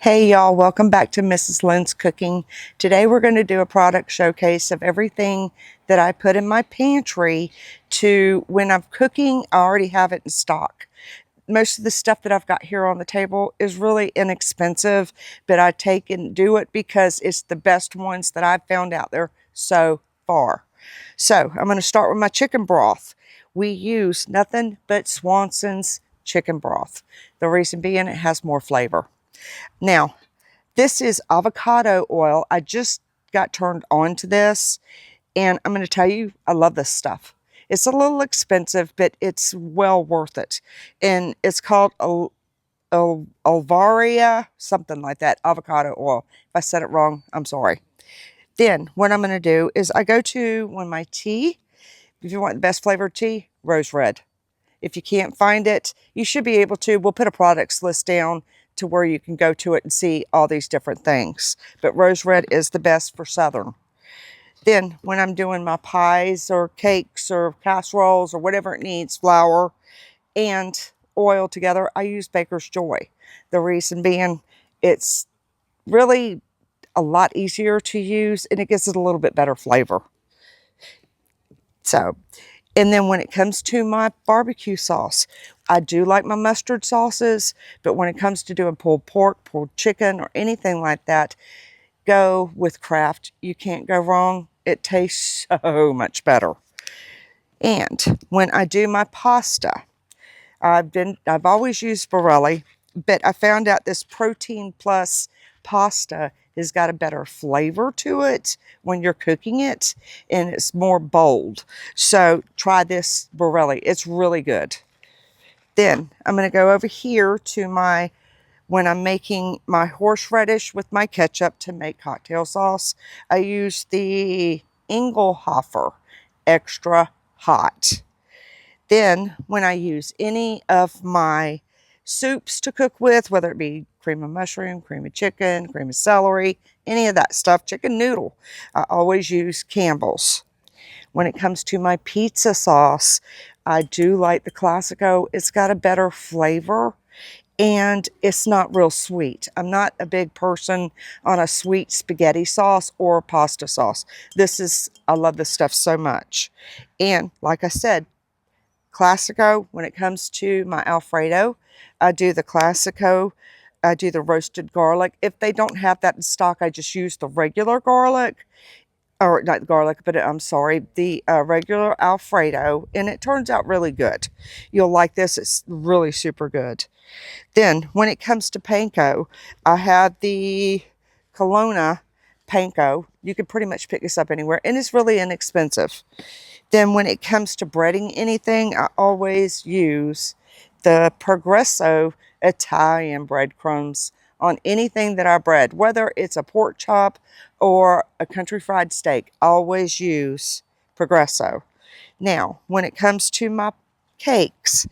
Hey y'all, welcome back to Mrs. Lynn's Cooking. Today we're going to do a product showcase of everything that I put in my pantry to when I'm cooking, I already have it in stock. Most of the stuff that I've got here on the table is really inexpensive, but I take and do it because it's the best ones that I've found out there so far. So I'm going to start with my chicken broth. We use nothing but Swanson's chicken broth. The reason being it has more flavor. Now, this is avocado oil. I just got turned on to this, and I'm going to tell you, I love this stuff. It's a little expensive, but it's well worth it. And it's called Olivari, something like that, avocado oil. If I said it wrong, I'm sorry. Then what I'm going to do is I go to my tea. If you want the best flavored tea, rose red. If you can't find it, you should be able to. We'll put a products list down to where you can go to it and see all these different things. But rose red is the best for Southern. Then when I'm doing my pies or cakes or casseroles or whatever it needs, flour and oil together, I use Baker's Joy. The reason being it's really a lot easier to use and it gives it a little bit better flavor. So, and then when it comes to my barbecue sauce, I do like my mustard sauces, but when it comes to doing pulled pork, pulled chicken, or anything like that, go with Kraft. You can't go wrong. It tastes so much better. And when I do my pasta, I've always used Barilla, but I found out this Protein Plus pasta has got a better flavor to it when you're cooking it, and it's more bold. So try this Barilla. It's really good. Then I'm going to go over here to when I'm making my horseradish with my ketchup to make cocktail sauce, I use the Inglehoffer Extra Hot. Then when I use any of my soups to cook with, whether it be cream of mushroom, cream of chicken, cream of celery, any of that stuff, chicken noodle, I always use Campbell's. When it comes to my pizza sauce, I do like the Classico. It's got a better flavor and it's not real sweet. I'm not a big person on a sweet spaghetti sauce or pasta sauce. I love this stuff so much. And like I said, Classico, when it comes to my Alfredo, I do the Classico. I do the roasted garlic. If they don't have that in stock, I just use the regular garlic. Or not garlic, but I'm sorry, the regular Alfredo, and it turns out really good. You'll like this. It's really super good. Then when it comes to Panko, I have the Colonna Panko. You can pretty much pick this up anywhere, and it's really inexpensive. Then when it comes to breading anything, I always use the Progresso Italian breadcrumbs on anything that I bread, whether it's a pork chop or a country fried steak. I always use Progresso. Now, when it comes to my cakes,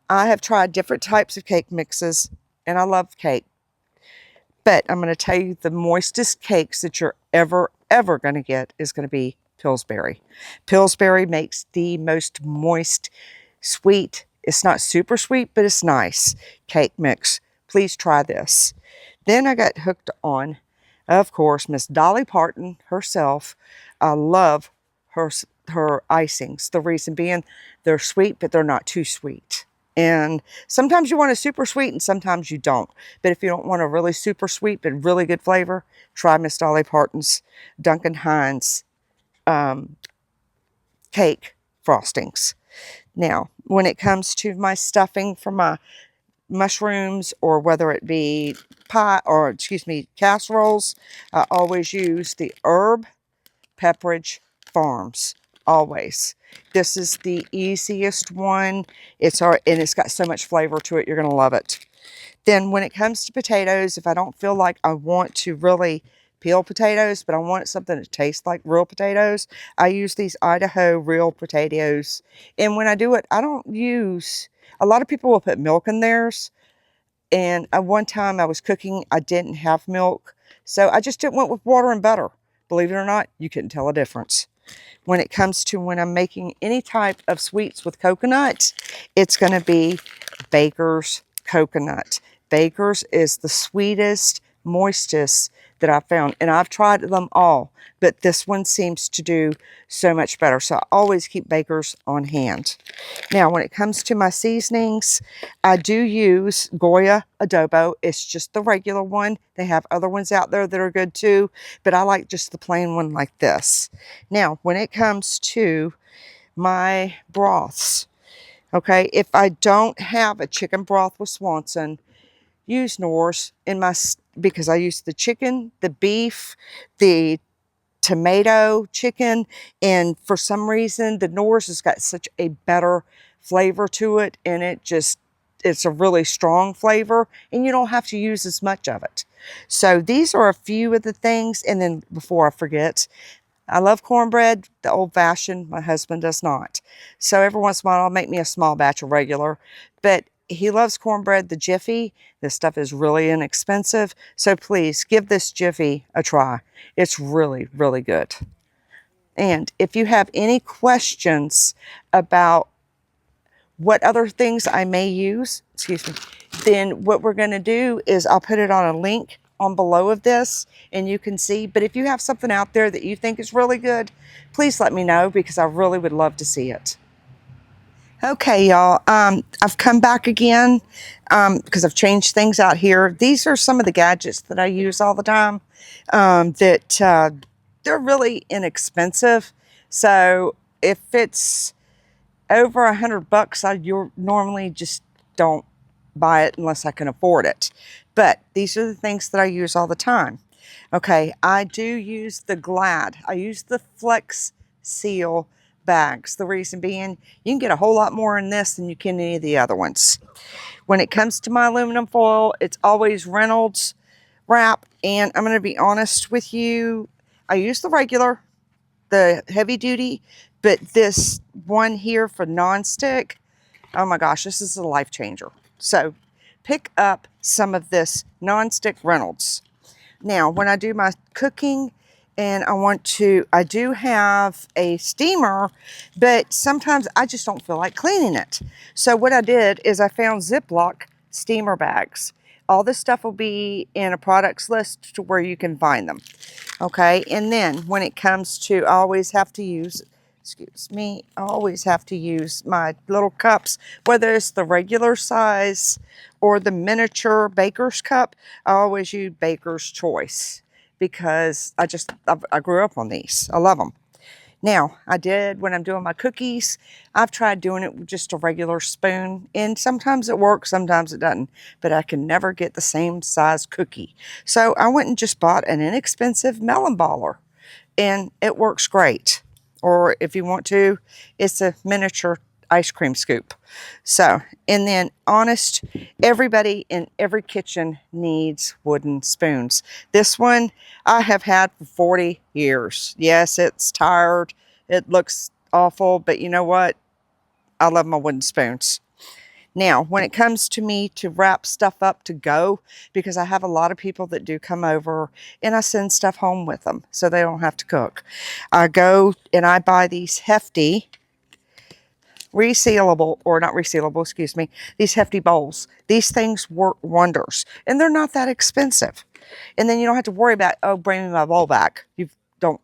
I have tried different types of cake mixes, and I love cake. But I'm going to tell you the moistest cakes that you're ever going to get is going to be Pillsbury. Pillsbury makes the most moist, sweet, it's not super sweet, but it's nice cake mix. Please try this. Then I got hooked on, of course, Miss Dolly Parton herself. I love her icings. The reason being they're sweet, but they're not too sweet. And sometimes you want a super sweet and sometimes you don't. But if you don't want a really super sweet but really good flavor, try Miss Dolly Parton's Duncan Hines cake frostings. Now, when it comes to my stuffing for my mushrooms, or whether it be casseroles, I always use the Pepperidge Farms. Always. This is the easiest one. And it's got so much flavor to it. You're going to love it. Then when it comes to potatoes, if I don't feel like I want to really peel potatoes, but I want something that tastes like real potatoes, I use these Idaho real potatoes. And when I do it, I don't use, a lot of people will put milk in theirs. And one time I was cooking, I didn't have milk. So I just went with water and butter. Believe it or not, you couldn't tell a difference. When it comes to when I'm making any type of sweets with coconut, it's going to be Baker's coconut. Baker's is the sweetest, moistest that I've found. And I've tried them all, but this one seems to do so much better. So I always keep Baker's on hand. Now, when it comes to my seasonings, I do use Goya Adobo. It's just the regular one. They have other ones out there that are good too, but I like just the plain one like this. Now, when it comes to my broths, okay, if I don't have a chicken broth with Swanson, use Knorr's in my, because I use the chicken, the beef, the tomato chicken, and for some reason the Knorr's has got such a better flavor to it, and it's a really strong flavor, and you don't have to use as much of it. So these are a few of the things. And then before I forget, I love cornbread, the old-fashioned. My husband does not. So every once in a while I'll make me a small batch of regular, but he loves cornbread, the Jiffy. This stuff is really inexpensive, so please give this Jiffy a try. It's really, really good. And if you have any questions about what other things I may use, excuse me, then what we're going to do is I'll put it on a link on below of this and you can see. But if you have something out there that you think is really good, please let me know, because I really would love to see it. Okay, y'all, I've come back again because I've changed things out here. These are some of the gadgets that I use all the time they're really inexpensive. So if it's over $100, I normally just don't buy it unless I can afford it. But these are the things that I use all the time. Okay, I do use the Glad. I use the Flex Seal bags. The reason being, you can get a whole lot more in this than you can any of the other ones. When it comes to my aluminum foil, it's always Rynolds Wrap. And I'm going to be honest with you, I use the regular, the heavy duty, but this one here for non-stick, oh my gosh, this is a life changer. So pick up some of this non-stick Reynolds. Now, when I do my cooking and I do have a steamer, but sometimes I just don't feel like cleaning it. So what I did is I found Ziplock steamer bags. All this stuff will be in a products list to where you can find them. Okay, and then when it comes to, I always have to use, I always have to use my little cups, whether it's the regular size or the miniature baker's cup. I always use Baker's Choice because I grew up on these. I love them. Now, when I'm doing my cookies, I've tried doing it with just a regular spoon, and sometimes it works, sometimes it doesn't, but I can never get the same size cookie. So I went and just bought an inexpensive melon baller, and it works great. Or if you want to, it's a miniature ice cream scoop. So, and then honest, everybody in every kitchen needs wooden spoons. This one I have had for 40 years. Yes, it's tired. It looks awful, but you know what? I love my wooden spoons. Now, when it comes to me to wrap stuff up to go, because I have a lot of people that do come over and I send stuff home with them so they don't have to cook. I go and I buy these hefty resealable, or not resealable, excuse me, these hefty bowls. These things work wonders, and they're not that expensive. And then you don't have to worry about, oh, bring me my bowl back.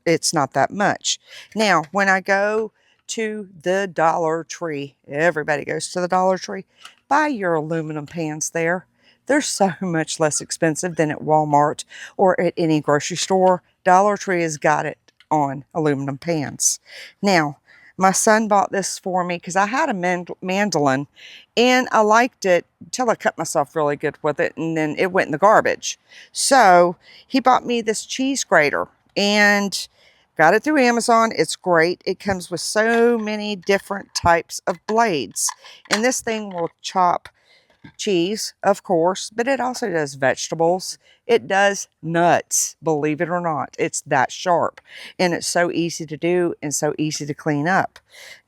It's not that much. Now, when I go to the Dollar Tree, everybody goes to the Dollar Tree, buy your aluminum pans there. They're so much less expensive than at Walmart or at any grocery store. Dollar Tree has got it on aluminum pans. Now, my son bought this for me because I had a mandolin and I liked it until I cut myself really good with it, and then it went in the garbage. So he bought me this cheese grater and got it through Amazon. It's great. It comes with so many different types of blades, and this thing will chop cheese, of course, but it also does vegetables. It does nuts, believe it or not. It's that sharp, and it's so easy to do and so easy to clean up.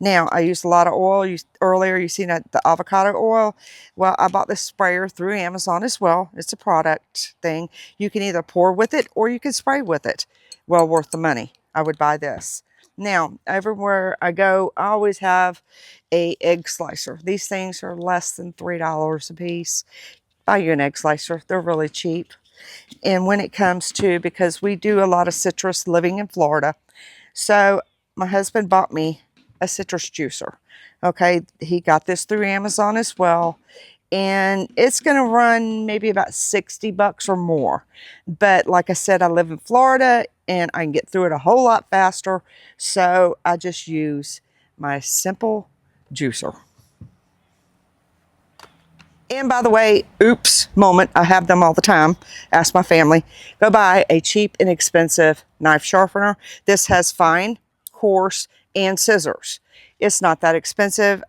Now, I used a lot of oil. Earlier, you seen the avocado oil. Well, I bought this sprayer through Amazon as well. It's a product thing. You can either pour with it or you can spray with it. Well worth the money. I would buy this. Now, everywhere I go, I always have a egg slicer. These things are less than $3 a piece. buy you an egg slicer. They're really cheap. And when it comes to, because we do a lot of citrus living in Florida, so my husband bought me a citrus juicer. Okay, he got this through Amazon as well. And it's going to run maybe about 60 bucks or more. But like I said, I live in Florida and I can get through it a whole lot faster. So I just use my simple juicer. And by the way, oops, moment, I have them all the time. Ask my family. Go buy a cheap and expensive knife sharpener. This has fine, coarse, and scissors. It's not that expensive.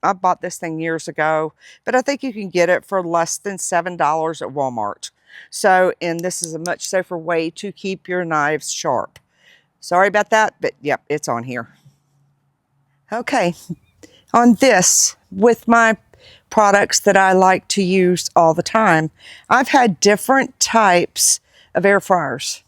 I bought this thing years ago, but I think you can get it for less than $7 at Walmart. So, and this is a much safer way to keep your knives sharp. Sorry about that, but yep, it's on here. Okay, on this, with my products that I like to use all the time, I've had different types of air fryers.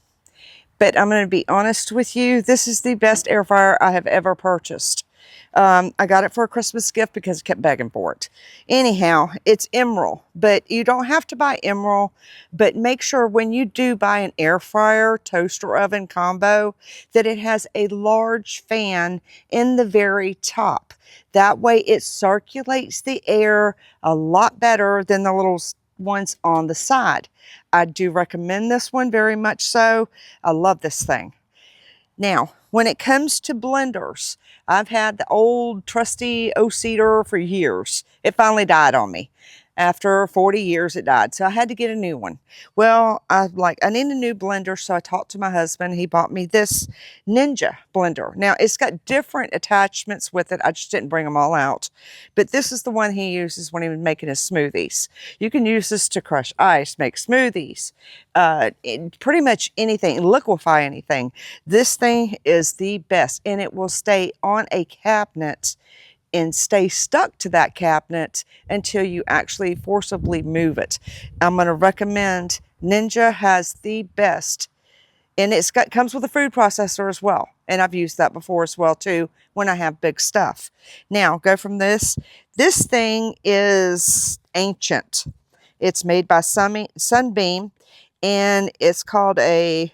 But I'm going to be honest with you, this is the best air fryer I have ever purchased. I got it for a Christmas gift because I kept begging for it. Anyhow, it's Emerald, but you don't have to buy Emerald, but make sure when you do buy an air fryer, toaster oven combo, that it has a large fan in the very top. That way it circulates the air a lot better than the little ones on the side. I do recommend this one very much so. I love this thing. Now, when it comes to blenders, I've had the old trusty O-Cedar for years. It finally died on me. After 40 years, it died. So I had to get a new one. Well, I need a new blender. So I talked to my husband. He bought me this Ninja blender. Now, it's got different attachments with it. I just didn't bring them all out. But this is the one he uses when he was making his smoothies. You can use this to crush ice, make smoothies, pretty much anything, liquefy anything. This thing is the best, and it will stay on a cabinet and stay stuck to that cabinet until you actually forcibly move it. I'm going to recommend Ninja has the best, and comes with a food processor as well. And I've used that before as well too when I have big stuff. Now go from this. This thing is ancient. It's made by Sunbeam, and it's called a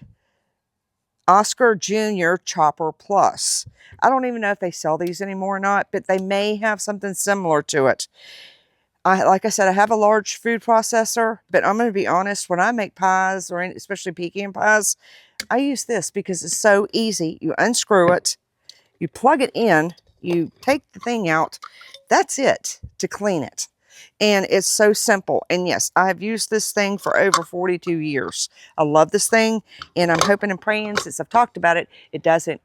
Oscar Jr. Chopper Plus. I don't even know if they sell these anymore or not, but they may have something similar to it. Like I said, I have a large food processor, but I'm going to be honest, when I make pies, or especially pecan pies, I use this because it's so easy. You unscrew it, you plug it in, you take the thing out. That's it to clean it. And it's so simple. And yes, I've used this thing for over 42 years. I love this thing, and I'm hoping and praying, since I've talked about it, it doesn't,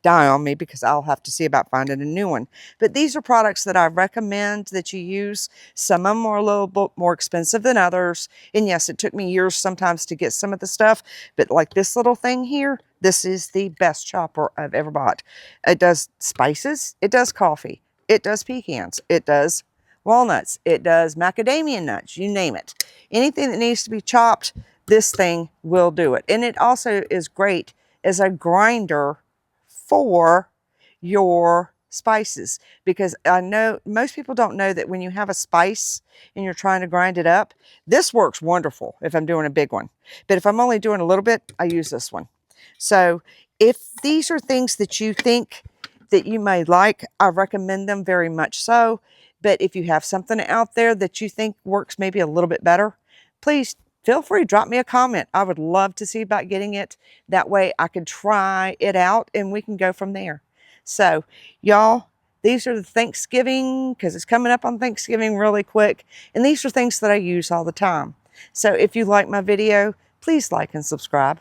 die on me, because I'll have to see about finding a new one. But these are products that I recommend that you use. Some of them are a little bit more expensive than others. And yes, it took me years sometimes to get some of the stuff, but like this little thing here, this is the best chopper I've ever bought. It does spices, it does coffee, it does pecans, it does walnuts, it does macadamia nuts, you name it. Anything that needs to be chopped, this thing will do it. And it also is great as a grinder for your spices, because I know most people don't know that when you have a spice and you're trying to grind it up, this works wonderful if I'm doing a big one. But if I'm only doing a little bit, I use this one. So if these are things that you think that you may like, I recommend them very much so. But if you have something out there that you think works maybe a little bit better, please feel free to drop me a comment. I would love to see about getting it. That way I can try it out and we can go from there. So y'all, these are the Thanksgiving, because it's coming up on Thanksgiving really quick. And these are things that I use all the time. So if you like my video, please like and subscribe.